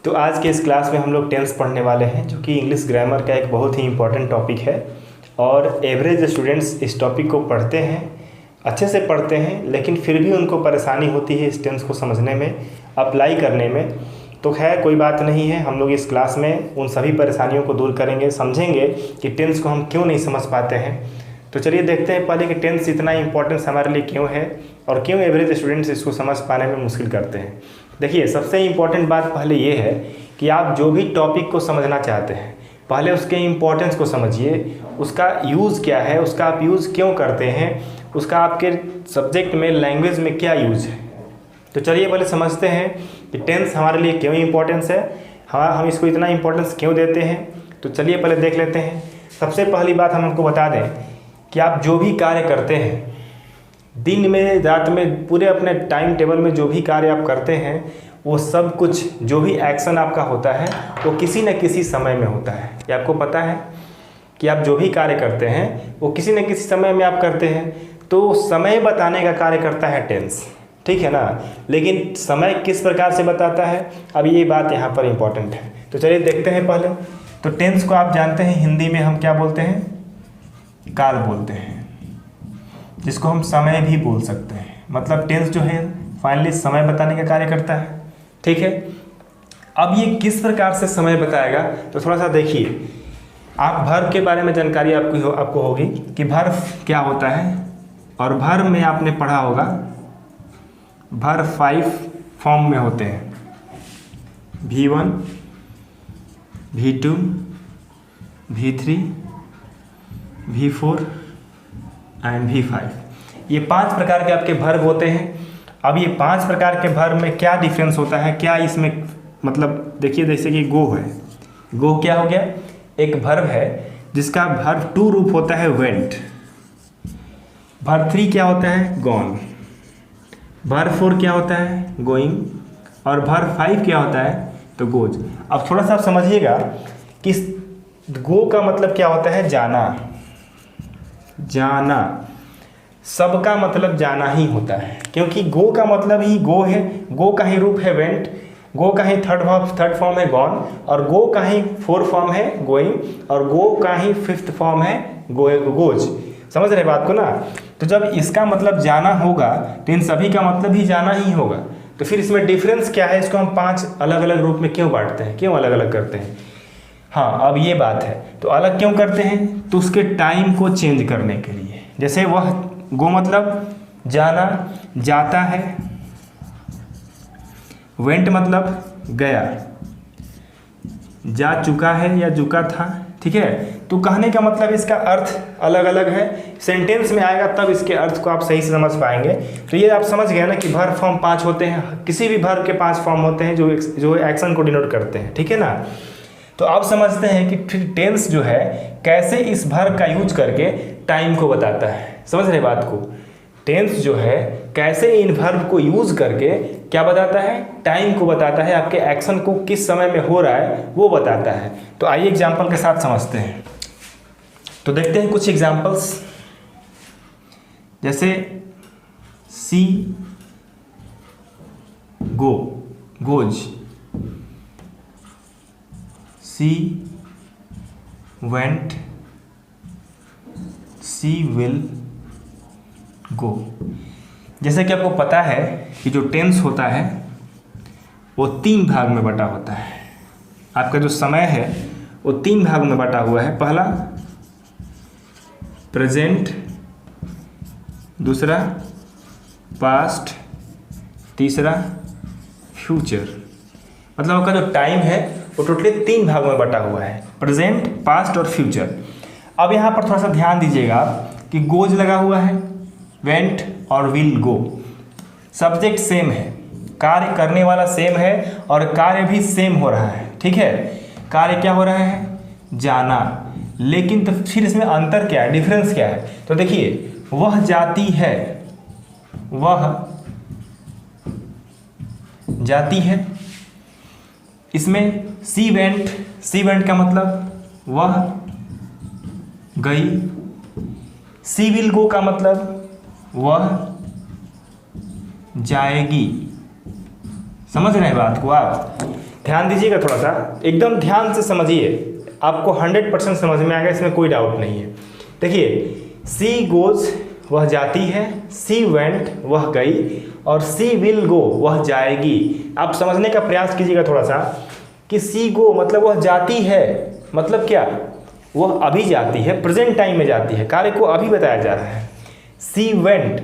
तो आज के इस क्लास में हम लोग टेंस पढ़ने वाले हैं, जो कि इंग्लिश ग्रामर का एक बहुत ही इम्पोर्टेंट टॉपिक है। और एवरेज स्टूडेंट्स इस टॉपिक को पढ़ते हैं, अच्छे से पढ़ते हैं, लेकिन फिर भी उनको परेशानी होती है इस टेंस को समझने में, अप्लाई करने में। तो खैर कोई बात नहीं है, हम लोग इस क्लास में उन सभी परेशानियों को दूर करेंगे, समझेंगे कि टेंस को हम क्यों नहीं समझ पाते हैं। तो चलिए देखते हैं पहले कि टेंस इतना इंपॉर्टेंस हमारे लिए क्यों है और क्यों एवरेज स्टूडेंट्स इसको समझ पाने में मुश्किल करते हैं। देखिए, सबसे इम्पॉर्टेंट बात पहले ये है कि आप जो भी टॉपिक को समझना चाहते हैं, पहले उसके इम्पोर्टेंस को समझिए, उसका यूज़ क्या है, उसका आप यूज़ क्यों करते हैं, उसका आपके सब्जेक्ट में, लैंग्वेज में क्या यूज़ है। तो चलिए पहले समझते हैं कि टेंस हमारे लिए क्यों इम्पोर्टेंस है, हम इसको इतना इम्पोर्टेंस क्यों देते हैं। तो चलिए पहले देख लेते हैं। सबसे पहली बात हम आपको बता दें कि आप जो भी कार्य करते हैं, दिन में, रात में, पूरे अपने टाइम टेबल में जो भी कार्य आप करते हैं, वो सब कुछ, जो भी एक्शन आपका होता है, वो किसी न किसी समय में होता है। ये आपको पता है कि आप जो भी कार्य करते हैं वो किसी न किसी समय में आप करते हैं। तो समय बताने का कार्य करता है टेंस, ठीक है ना। लेकिन समय किस प्रकार से बताता है, अब ये बात यहाँ पर इम्पोर्टेंट है। तो चलिए देखते हैं पहले। तो टेंस को आप जानते हैं, हिंदी में हम क्या बोलते हैं, काल बोलते हैं, जिसको हम समय भी बोल सकते हैं। मतलब टेंस जो है फाइनली समय बताने का कार्य करता है, ठीक है। अब ये किस प्रकार से समय बताएगा, तो थोड़ा सा देखिए। आप वर्ब के बारे में जानकारी आपको होगी कि वर्ब क्या होता है, और वर्ब में आपने पढ़ा होगा वर्ब 5 फॉर्म में होते हैं, V1, V2, V3, V4 and V5। ये 5 प्रकार के आपके वर्ब होते हैं। अब ये 5 प्रकार के वर्ब में क्या डिफरेंस होता है, क्या इसमें मतलब देखिए, जैसे कि गो है, गो क्या हो गया, एक वर्ब है जिसका वर्ब 2 रूप होता है, वेंट। वर्ब 3 क्या होता है, गॉन। वर्ब 4 क्या होता है, गोइंग। और वर्ब 5 क्या होता है, तो गोज। अब थोड़ा सा आप समझिएगा कि गो का मतलब क्या होता है, जाना। जाना, सबका मतलब जाना ही होता है, क्योंकि गो का मतलब ही गो है, गो का ही रूप है वेंट, गो का ही थर्ड फॉर्म है गॉन, और गो का ही 4th फॉर्म है गोइंग, और गो का ही 5th फॉर्म है गोज। समझ रहे बात को ना। तो जब इसका मतलब जाना होगा तो इन सभी का मतलब ही जाना ही होगा। तो फिर इसमें डिफरेंस क्या है, इसको हम 5 अलग अलग रूप में क्यों बांटते हैं, क्यों अलग अलग करते हैं। हाँ, अब ये बात है, तो अलग क्यों करते हैं, तो उसके टाइम को चेंज करने के लिए। जैसे वह गो मतलब जाना, जाता है। वेंट मतलब गया, जा चुका है या चुका था, ठीक है। तो कहने का मतलब इसका अर्थ अलग अलग है, सेंटेंस में आएगा तब इसके अर्थ को आप सही से समझ पाएंगे। तो ये आप समझ गए ना कि वर्ब फॉर्म 5 होते हैं, किसी भी वर्ब के 5 फॉर्म होते हैं जो एक्शन को डिनोट करते हैं, ठीक है ना। तो आप समझते हैं कि फिर टेंस जो है कैसे इस वर्ब का यूज करके टाइम को बताता है। समझ रहे बात को, टेंस जो है कैसे इन वर्ब को यूज करके क्या बताता है, टाइम को बताता है, आपके एक्शन को किस समय में हो रहा है वो बताता है। तो आइए एग्जांपल के साथ समझते हैं। तो देखते हैं कुछ एग्जांपल्स, जैसे she go, goes, she went, she will go. जैसे कि आपको पता है कि जो टेंस होता है वो 3 भाग में बटा होता है। आपका जो समय है वो 3 भाग में बटा हुआ है। पहला प्रेजेंट, दूसरा पास्ट, तीसरा फ्यूचर। मतलब आपका जो टाइम है वो टोटली 3 भागों में बटा हुआ है, प्रेजेंट, पास्ट और फ्यूचर। अब यहाँ पर थोड़ा सा ध्यान दीजिएगा आप कि गोज लगा हुआ है, वेंट और विल गो। सब्जेक्ट सेम है, कार्य करने वाला सेम है, और कार्य भी सेम हो रहा है, ठीक है। कार्य क्या हो रहा है, जाना। लेकिन तो फिर इसमें अंतर क्या है, डिफरेंस क्या है, तो देखिए, वह जाती है, वह जाती है। इसमें सी वेंट का मतलब वह गई। सी विल गो का मतलब वह जाएगी। समझ रहे हैं बात को आप। ध्यान दीजिएगा, थोड़ा सा एकदम ध्यान से समझिए, आपको 100% समझ में आएगा, इसमें कोई डाउट नहीं है। देखिए, सी गोज वह जाती है, सी वेंट वह गई, और सी विल गो वह जाएगी। आप समझने का प्रयास कीजिएगा थोड़ा सा कि सी गो मतलब वह जाती है, मतलब क्या, वह अभी जाती है, प्रेजेंट टाइम में जाती है, कार्य को अभी बताया जा रहा है। सी वेंट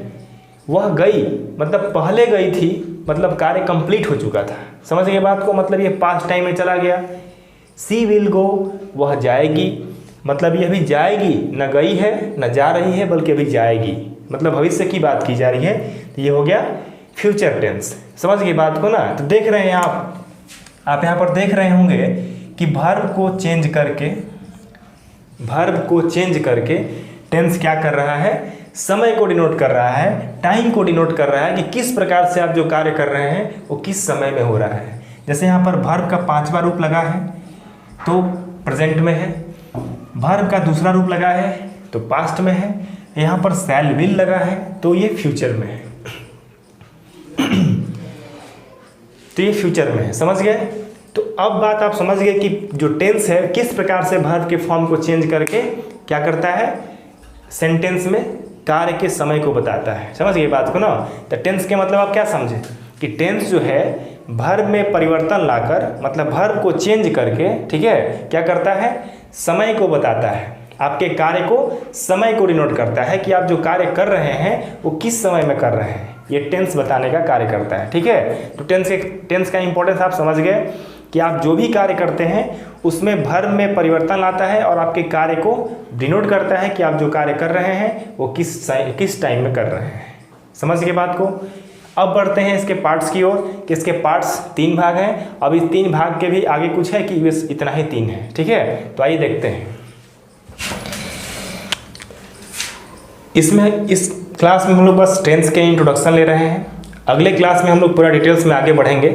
वह गई मतलब पहले गई थी, मतलब कार्य कंप्लीट हो चुका था। समझ गए बात को, मतलब ये पास्ट टाइम में चला गया। सी विल गो वह जाएगी, मतलब ये अभी जाएगी, न गई है न जा रही है, बल्कि अभी जाएगी, मतलब भविष्य की बात की जा रही है, तो ये हो गया फ्यूचर टेंस। समझ गए बात को ना। तो देख रहे हैं आप यहाँ पर देख रहे होंगे कि वर्ब को चेंज करके टेंस क्या कर रहा है, समय को डिनोट कर रहा है, टाइम को डिनोट कर रहा है कि किस प्रकार से आप जो कार्य कर रहे हैं वो किस समय में हो रहा है। जैसे यहाँ पर वर्ब का 5वां रूप लगा है तो प्रेजेंट में है, वर्ब का दूसरा रूप लगा है तो पास्ट में है, यहाँ पर शैल विल लगा है तो ये फ्यूचर में है। तो ये फ्यूचर में है, समझ गए। तो अब बात आप समझ गए कि जो टेंस है किस प्रकार से वर्ब के फॉर्म को चेंज करके क्या करता है, सेंटेंस में कार्य के समय को बताता है। समझ गए बात को ना। तो टेंस के मतलब आप क्या समझे कि टेंस जो है वर्ब में परिवर्तन लाकर, मतलब वर्ब को चेंज करके, ठीक है, क्या करता है, समय को बताता है, आपके कार्य को, समय को डिनोट करता है कि आप जो कार्य कर रहे हैं वो किस समय में कर रहे हैं, ये टेंस बताने का कार्य करता है। ठीक है, तो टेंस का इंपॉर्टेंस आप समझ गए कि आप जो भी कार्य करते हैं उसमें वर्ब में परिवर्तन लाता है और आपके कार्य को डिनोट करता है कि आप जो कार्य कर रहे हैं वो किस टाइम में कर रहे हैं। समझ गए बात को। अब बढ़ते हैं इसके पार्ट्स की ओर कि इसके पार्ट्स 3 भाग हैं। अब इस 3 भाग के भी आगे कुछ है कि बस इतना ही 3 है। ठीक है, तो आइए देखते हैं। इसमें इस क्लास में हम लोग बस टेंस के इंट्रोडक्शन ले रहे हैं। अगले क्लास में हम लोग पूरा डिटेल्स में आगे बढ़ेंगे।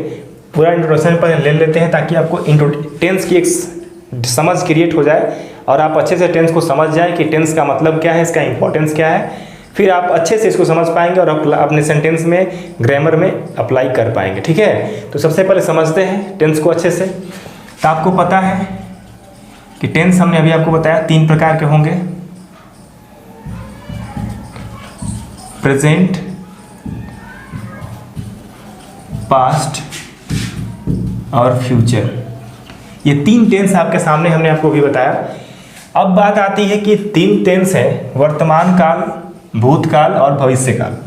पूरा इंट्रोडक्शन पर ले लेते हैं ताकि आपको टेंस की एक समझ क्रिएट हो जाए और आप अच्छे से टेंस को समझ जाए कि टेंस का मतलब क्या है, इसका इंपॉर्टेंस क्या है। फिर आप अच्छे से इसको समझ पाएंगे और अपने सेंटेंस में, ग्रामर में अप्लाई कर पाएंगे। ठीक है, तो सबसे पहले समझते हैं टेंस को अच्छे से। तो आपको पता है कि टेंस हमने अभी आपको बताया 3 प्रकार के होंगे, प्रेजेंट, पास्ट और फ्यूचर। ये 3 टेंस आपके सामने हमने आपको भी बताया। अब बात आती है कि 3 टेंस है, वर्तमान काल, भूतकाल और भविष्य काल।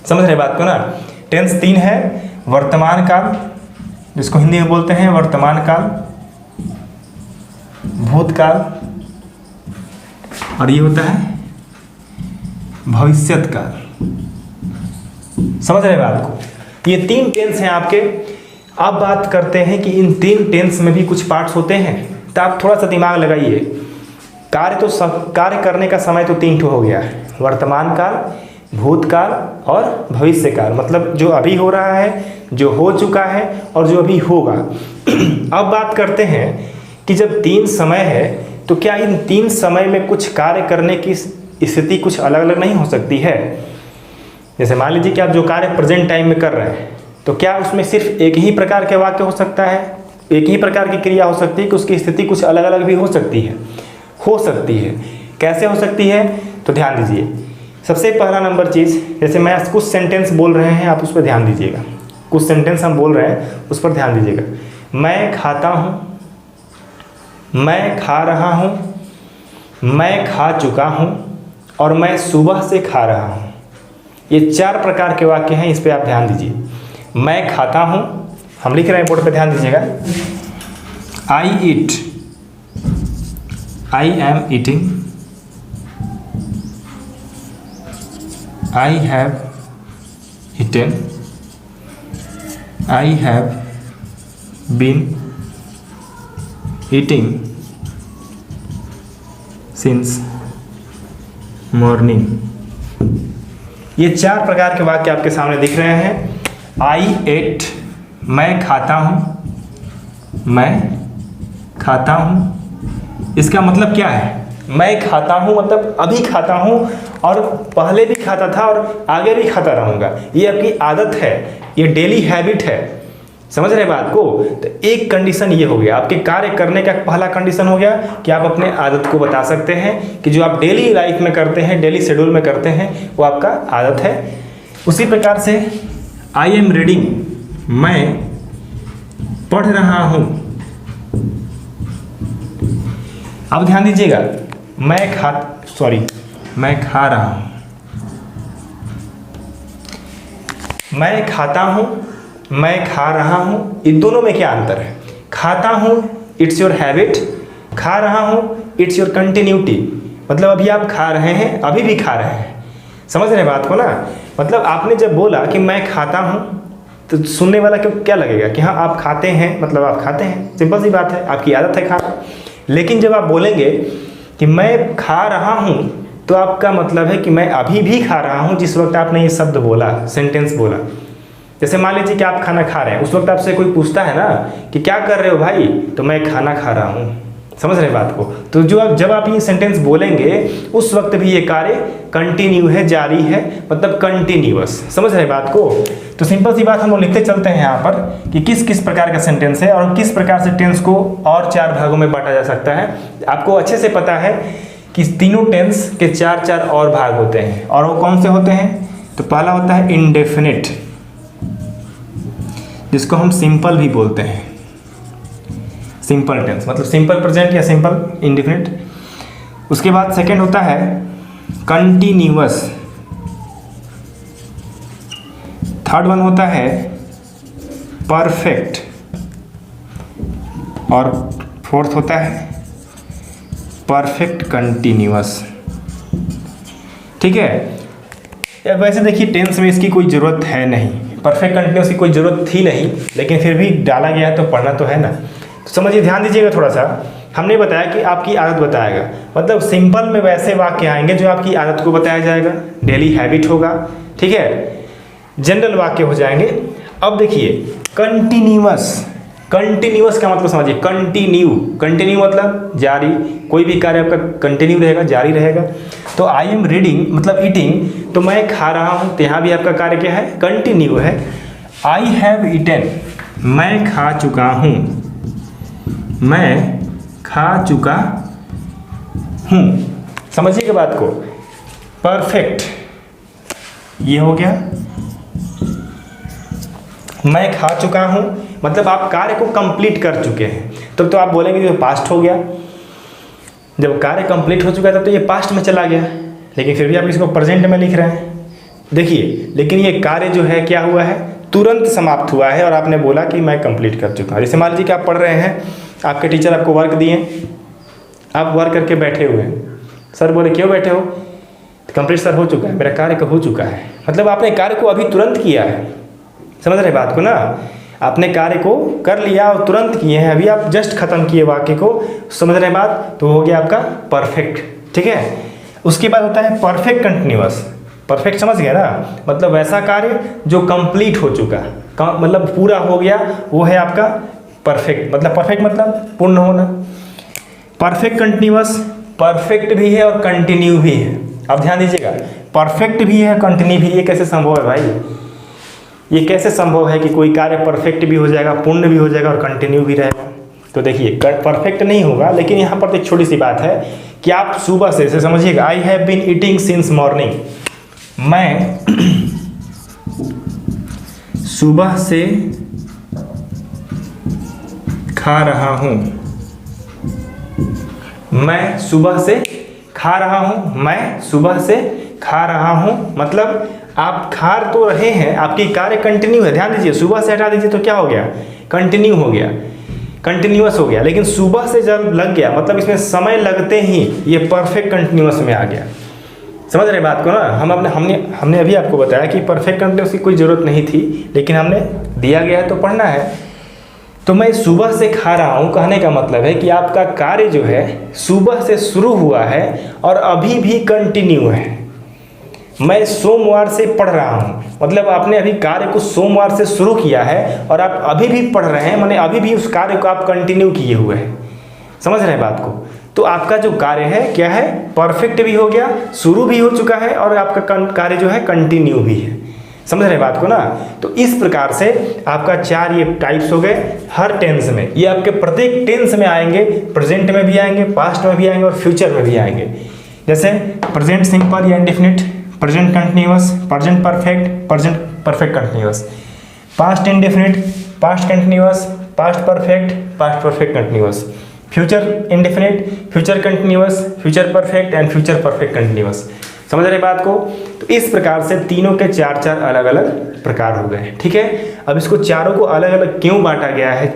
समझ रहे बात को ना। टेंस 3 है, वर्तमान काल जिसको हिंदी में बोलते हैं वर्तमान काल, भूतकाल और ये होता है भविष्यत काल। समझ रहे बात को। ये 3 टेंस हैं आपके। अब बात करते हैं कि इन 3 टेंस में भी कुछ पार्ट्स होते हैं, तो आप थोड़ा सा दिमाग लगाइए। कार्य करने का समय तो 3 ठो हो गया है, वर्तमान काल, भूतकाल और भविष्य काल, मतलब जो अभी हो रहा है, जो हो चुका है और जो अभी होगा। अब बात करते हैं कि जब 3 समय है तो क्या इन 3 समय में कुछ कार्य करने की स्थिति कुछ अलग अलग नहीं हो सकती है। जैसे मान लीजिए कि आप जो कार्य प्रेजेंट टाइम में कर रहे हैं तो क्या उसमें सिर्फ एक ही प्रकार के वाक्य हो सकता है, एक ही प्रकार की क्रिया हो सकती है कि उसकी स्थिति कुछ अलग अलग भी हो सकती है। कैसे हो सकती है, तो ध्यान दीजिए। सबसे पहला नंबर चीज़, जैसे मैं कुछ सेंटेंस बोल रहे हैं, आप उस पर ध्यान दीजिएगा। कुछ सेंटेंस हम बोल रहे हैं उस पर ध्यान दीजिएगा। मैं खाता हूँ, मैं खा रहा हूँ, मैं खा चुका हूँ और मैं सुबह से खा रहा हूँ। ये 4 प्रकार के वाक्य हैं, इस पर आप ध्यान दीजिए। मैं खाता हूँ, हम लिख रहे हैं बोर्ड पे, ध्यान दीजिएगा। I eat, I am eating, I have eaten, I have been eating since morning. ये 4 प्रकार के वाक्य आपके सामने दिख रहे हैं। आई एट, मैं खाता हूँ, मैं खाता हूँ, इसका मतलब क्या है, मैं खाता हूँ मतलब अभी खाता हूँ और पहले भी खाता था और आगे भी खाता रहूँगा। ये आपकी आदत है, ये डेली हैबिट है। समझ रहे बात को। तो एक कंडीशन ये हो गया, आपके कार्य करने का पहला कंडीशन हो गया कि आप अपने आदत को बता सकते हैं कि जो आप डेली लाइफ में करते हैं, डेली शेड्यूल में करते हैं, वो आपका आदत है। उसी प्रकार से आई एम रीडिंग, मैं पढ़ रहा हूं। अब ध्यान दीजिएगा, मैं खा रहा हूं, मैं खाता हूं, मैं खा रहा हूं, इन दोनों में क्या अंतर है? खाता हूं इट्स योर हैबिट, खा रहा हूं इट्स योर कंटिन्यूटी। मतलब अभी आप खा रहे हैं, अभी भी खा रहे हैं, समझ रहे हैं बात को ना। मतलब आपने जब बोला कि मैं खाता हूं, तो सुनने वाला को क्या लगेगा कि हाँ आप खाते हैं, मतलब आप खाते हैं, सिंपल सी बात है, आपकी आदत है खाना। लेकिन जब आप बोलेंगे कि मैं खा रहा हूं, तो आपका मतलब है कि मैं अभी भी खा रहा हूं जिस वक्त आपने ये शब्द बोला, सेंटेंस बोला। जैसे मान लीजिए कि आप खाना खा रहे हैं, उस वक्त आपसे कोई पूछता है ना कि क्या कर रहे हो भाई, तो मैं खाना खा रहा हूँ, समझ रहे बात को। तो जब आप ये सेंटेंस बोलेंगे, उस वक्त भी ये कार्य कंटिन्यू है, जारी है, मतलब कंटिन्यूअस, समझ रहे बात को। तो सिंपल सी बात हम लोग लिखते चलते हैं यहाँ पर कि किस किस प्रकार का सेंटेंस है और किस प्रकार से टेंस को और 4 भागों में बांटा जा सकता है। आपको अच्छे से पता है कि तीनों टेंस के 4 और भाग होते हैं, और वो कौन से होते हैं? तो पहला होता है इंडेफिनिट, जिसको हम सिंपल भी बोलते हैं, सिंपल टेंस, मतलब सिंपल प्रेजेंट या सिंपल इंडेफिनिट। उसके बाद सेकंड होता है कंटिन्यूअस, थर्ड वन होता है परफेक्ट, और फोर्थ होता है परफेक्ट कंटिन्यूअस। ठीक है। वैसे देखिए टेंस में इसकी कोई ज़रूरत है नहीं, परफेक्ट कंटिन्यूअस की कोई ज़रूरत थी नहीं, लेकिन फिर भी डाला गया है तो पढ़ना तो है ना। तो समझिए, ध्यान दीजिएगा थोड़ा सा। हमने बताया कि आपकी आदत बताएगा, मतलब सिंपल में वैसे वाक्य आएंगे जो आपकी आदत को बताया जाएगा, डेली हैबिट होगा, ठीक है, जनरल वाक्य हो जाएंगे। अब देखिए कंटिन्यूअस, कंटिन्यूअस का मतलब समझिए, कंटिन्यू, कंटिन्यू मतलब जारी, कोई भी कार्य आपका कंटिन्यू रहेगा, जारी रहेगा। तो आई एम रीडिंग मतलब ईटिंग, तो मैं खा रहा हूँ, तो यहाँ भी आपका कार्य क्या है? कंटिन्यू है। आई हैव ईटन, मैं खा चुका हूँ, मैं खा चुका हूँ, समझिएगा बात को। परफेक्ट ये हो गया, मैं खा चुका हूँ मतलब आप कार्य को कंप्लीट कर चुके हैं, तब तो आप बोलेंगे ये पास्ट हो गया। जब कार्य कंप्लीट हो चुका है तब तो ये पास्ट में चला गया, लेकिन फिर भी आप इसको प्रेजेंट में लिख रहे हैं। देखिए, लेकिन ये कार्य जो है क्या हुआ है? तुरंत समाप्त हुआ है, और आपने बोला कि मैं कंप्लीट कर चुका हूँ। जैसे मान लीजिए कि आप पढ़ रहे हैं, आपके टीचर आपको वर्क दिए, आप वर्क करके बैठे हुए हैं, सर बोले क्यों बैठे हो? कंप्लीट सर हो चुका है, मेरा कार्य हो चुका है, मतलब आपने कार्य को अभी तुरंत किया है, समझ रहे बात को ना। आपने कार्य को कर लिया और तुरंत किए हैं, अभी आप जस्ट खत्म किए वाक्य को, समझ रहे बात, तो हो गया आपका परफेक्ट। ठीक है। उसके बाद होता है परफेक्ट कंटिन्यूअस। परफेक्ट समझ गया ना, मतलब वैसा कार्य जो कंप्लीट हो चुका, मतलब पूरा हो गया, वो है आपका परफेक्ट। मतलब परफेक्ट मतलब पूर्ण होना। परफेक्ट कंटिन्यूअस, परफेक्ट भी है और कंटिन्यू भी है। अब ध्यान दीजिएगा, परफेक्ट भी है, कंटिन्यू भी, ये कैसे संभव है भाई? ये कैसे संभव है कि कोई कार्य परफेक्ट भी हो जाएगा, पूर्ण भी हो जाएगा और कंटिन्यू भी रहेगा? तो देखिए, परफेक्ट नहीं होगा, लेकिन यहाँ पर एक छोटी सी बात है कि आप सुबह से समझिएगा, I have been eating since morning, मैं सुबह से खा रहा हूँ, मैं सुबह से खा रहा हूँ, मैं सुबह से खा रहा हूँ, मतलब आप खा तो रहे हैं, आपकी कार्य कंटिन्यू है। ध्यान दीजिए, सुबह से हटा दीजिए तो क्या हो गया? कंटिन्यू हो गया, कंटिन्यूअस हो गया। लेकिन सुबह से जब लग गया, मतलब इसमें समय लगते ही ये परफेक्ट कंटिन्यूअस में आ गया। समझ रहे बात को ना। हमने अभी आपको बताया कि परफेक्ट कंटिन्यूअस की कोई ज़रूरत नहीं थी, लेकिन हमने दिया गया है तो पढ़ना है। तो मैं सुबह से खा रहा हूँ, कहने का मतलब है कि आपका कार्य जो है सुबह से शुरू हुआ है और अभी भी कंटिन्यू है। मैं सोमवार से पढ़ रहा हूँ, मतलब आपने अभी कार्य को सोमवार से शुरू किया है और आप अभी भी पढ़ रहे हैं, माने अभी भी उस कार्य को आप कंटिन्यू किए हुए हैं। समझ रहे हैं बात को। तो आपका जो कार्य है क्या है? परफेक्ट भी हो गया, शुरू भी हो चुका है और आपका कार्य जो है कंटिन्यू भी है। समझ रहे बात को ना। तो इस प्रकार से आपका 4 ये टाइप्स हो गए हर टेंस में। ये आपके प्रत्येक टेंस में आएंगे, प्रेजेंट में भी आएंगे, पास्ट में भी आएंगे और फ्यूचर में भी आएंगे। जैसे प्रेजेंट सिंपल या indefinite, present continuous, present perfect, present perfect continuous, past indefinite, past continuous, past perfect, past perfect continuous, future indefinite, future continuous, future perfect and future perfect continuous. समझ रहे बात को। तो इस प्रकार से तीनों के 4 अलग अलग प्रकार हो गए, ठीक है। अब इसको चारों को अलग अलग क्यों बांटा गया है,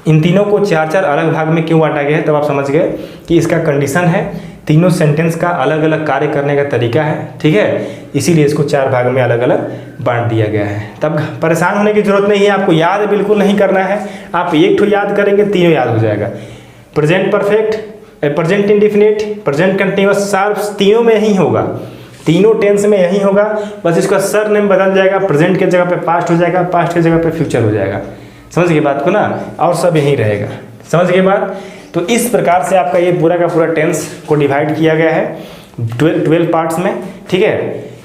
इन तीनों को 4 अलग भाग में क्यों बांटा गया है, तब आप समझ गए कि इसका कंडीशन है, तीनों सेंटेंस का अलग अलग कार्य करने का तरीका है, ठीक है। इसीलिए इसको 4 भाग में अलग अलग बांट दिया गया है। तब परेशान होने की जरूरत नहीं है, आपको याद बिल्कुल नहीं करना है। आप एक ठो याद करेंगे, तीनों याद हो जाएगा। Present perfect, present indefinite, present continuous, तीनों में यही होगा, तीनों टेंस में यही होगा। बस इसका सर नेम बदल जाएगा, प्रेजेंट के जगह पे पास्ट हो जाएगा, पास्ट के जगह पे फ्यूचर हो जाएगा। समझ गए बात को ना, और सब यही रहेगा। समझ गए बात। तो इस प्रकार से आपका ये पूरा का पूरा टेंस को डिवाइड किया गया है 12 पार्ट्स में, ठीक है।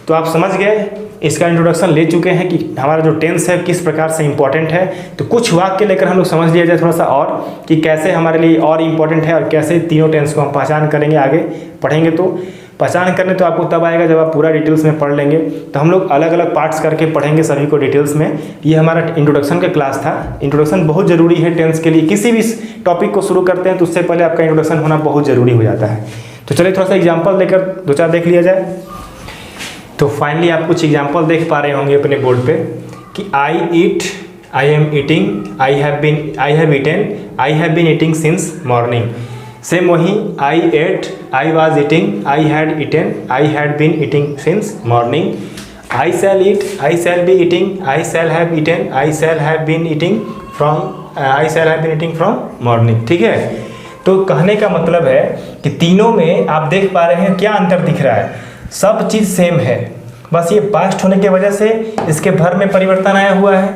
तो आप समझ गए, इसका इंट्रोडक्शन ले चुके हैं कि हमारा जो टेंस है किस प्रकार से इंपॉर्टेंट है। तो कुछ वाक्य लेकर हम लोग समझ लिया जाए थोड़ा सा और, कि कैसे हमारे लिए और इम्पोर्टेंट है और कैसे तीनों टेंस को हम पहचान करेंगे। आगे पढ़ेंगे तो पहचान करने तो आपको तब आएगा जब आप पूरा डिटेल्स में पढ़ लेंगे। तो हम लोग अलग अलग पार्ट्स करके पढ़ेंगे सभी को डिटेल्स में। ये हमारा इंट्रोडक्शन का क्लास था। इंट्रोडक्शन बहुत ज़रूरी है टेंस के लिए। किसी भी टॉपिक को शुरू करते हैं तो उससे पहले आपका इंट्रोडक्शन होना बहुत ज़रूरी हो जाता है। तो चलिए थोड़ा सा एग्जाम्पल लेकर 2-4 देख लिया जाए। तो फाइनली आप कुछ एग्जाम्पल देख पा रहे होंगे अपने बोर्ड पे कि I eat, I am eating, I have eaten, I have been eating since morning. Same वही I ate, I was eating, I had eaten, I had been eating since morning. I shall eat, I shall be eating, I shall have eaten, I shall have been eating from morning, ठीक है। तो कहने का मतलब है कि तीनों में आप देख पा रहे हैं क्या अंतर दिख रहा है, सब चीज़ सेम है, बस ये पास्ट होने की वजह से इसके भर में परिवर्तन आया हुआ है।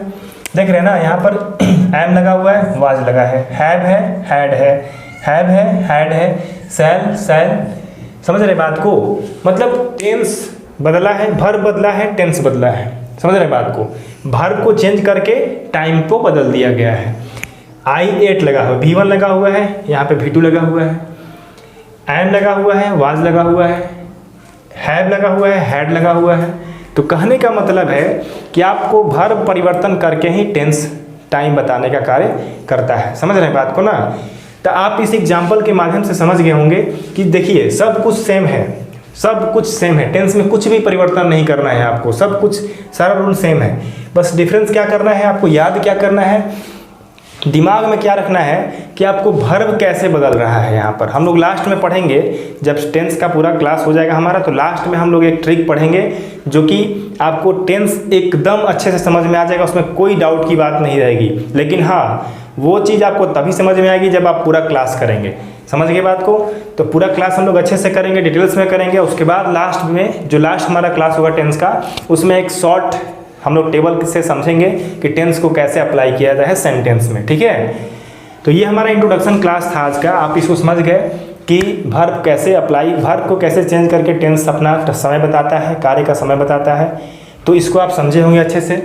देख रहे हैं ना, यहाँ पर एम लगा हुआ है, वाज लगा है, हैव है, हैड है, हैव है, हैड है, शैल। समझ रहे बात को। मतलब टेंस बदला है, भर बदला है, टेंस बदला है। समझ रहे बात को। भर को चेंज करके टाइम को बदल दिया गया है। आई एट लगा हुआ, V1 लगा हुआ है, यहाँ पे V2 लगा हुआ है, एम लगा हुआ है, वाज लगा हुआ है, हैव लगा हुआ है, हैड लगा हुआ है। तो कहने का मतलब है कि आपको भर परिवर्तन करके ही टेंस टाइम बताने का कार्य करता है। समझ रहे हैं बात को ना। तो आप इस एग्जाम्पल के माध्यम से समझ गए होंगे कि देखिए सब कुछ सेम है, सब कुछ सेम है, टेंस में कुछ भी परिवर्तन नहीं करना है आपको, सब कुछ सारा रूल सेम है। बस डिफरेंस क्या करना है, आपको याद क्या करना है, दिमाग में क्या रखना है कि आपको वर्ब कैसे बदल रहा है। यहाँ पर हम लोग लास्ट में पढ़ेंगे, जब टेंस का पूरा क्लास हो जाएगा हमारा, तो लास्ट में हम लोग एक ट्रिक पढ़ेंगे जो कि आपको टेंस एकदम अच्छे से समझ में आ जाएगा, उसमें कोई डाउट की बात नहीं रहेगी। लेकिन हाँ, वो चीज़ आपको तभी समझ में आएगी जब आप पूरा क्लास करेंगे। समझ गए बात को। तो पूरा क्लास हम लोग अच्छे से करेंगे, डिटेल्स में करेंगे। उसके बाद लास्ट में जो लास्ट हमारा क्लास होगा टेंस का, उसमें एक शॉर्ट हम लोग टेबल से समझेंगे कि टेंस को कैसे अप्लाई किया जाए सेंटेंस में, ठीक है। तो ये हमारा इंट्रोडक्शन क्लास था आज का। आप इसको समझ गए कि वर्ब कैसे अप्लाई, वर्ब को कैसे चेंज करके टेंस अपना समय बताता है, कार्य का समय बताता है। तो इसको आप समझे होंगे अच्छे से।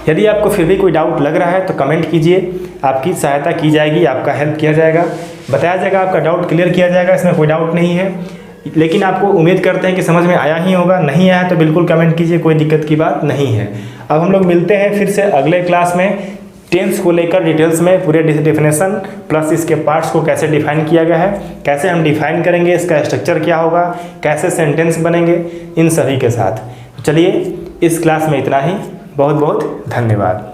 यदि आपको फिर भी कोई डाउट लग रहा है तो कमेंट कीजिए, आपकी सहायता की जाएगी, आपका हेल्प किया जाएगा, बताया जाएगा, आपका डाउट क्लियर किया जाएगा, इसमें कोई डाउट नहीं है। लेकिन आपको उम्मीद करते हैं कि समझ में आया ही होगा। नहीं आया तो बिल्कुल कमेंट कीजिए, कोई दिक्कत की बात नहीं है। अब हम लोग मिलते हैं फिर से अगले क्लास में, टेंस को लेकर डिटेल्स में पूरे डेफिनेशन प्लस इसके पार्ट्स को कैसे डिफाइन किया गया है, कैसे हम डिफाइन करेंगे, इसका स्ट्रक्चर क्या होगा, कैसे सेंटेंस बनेंगे, इन सभी के साथ। चलिए इस क्लास में इतना ही। बहुत बहुत धन्यवाद।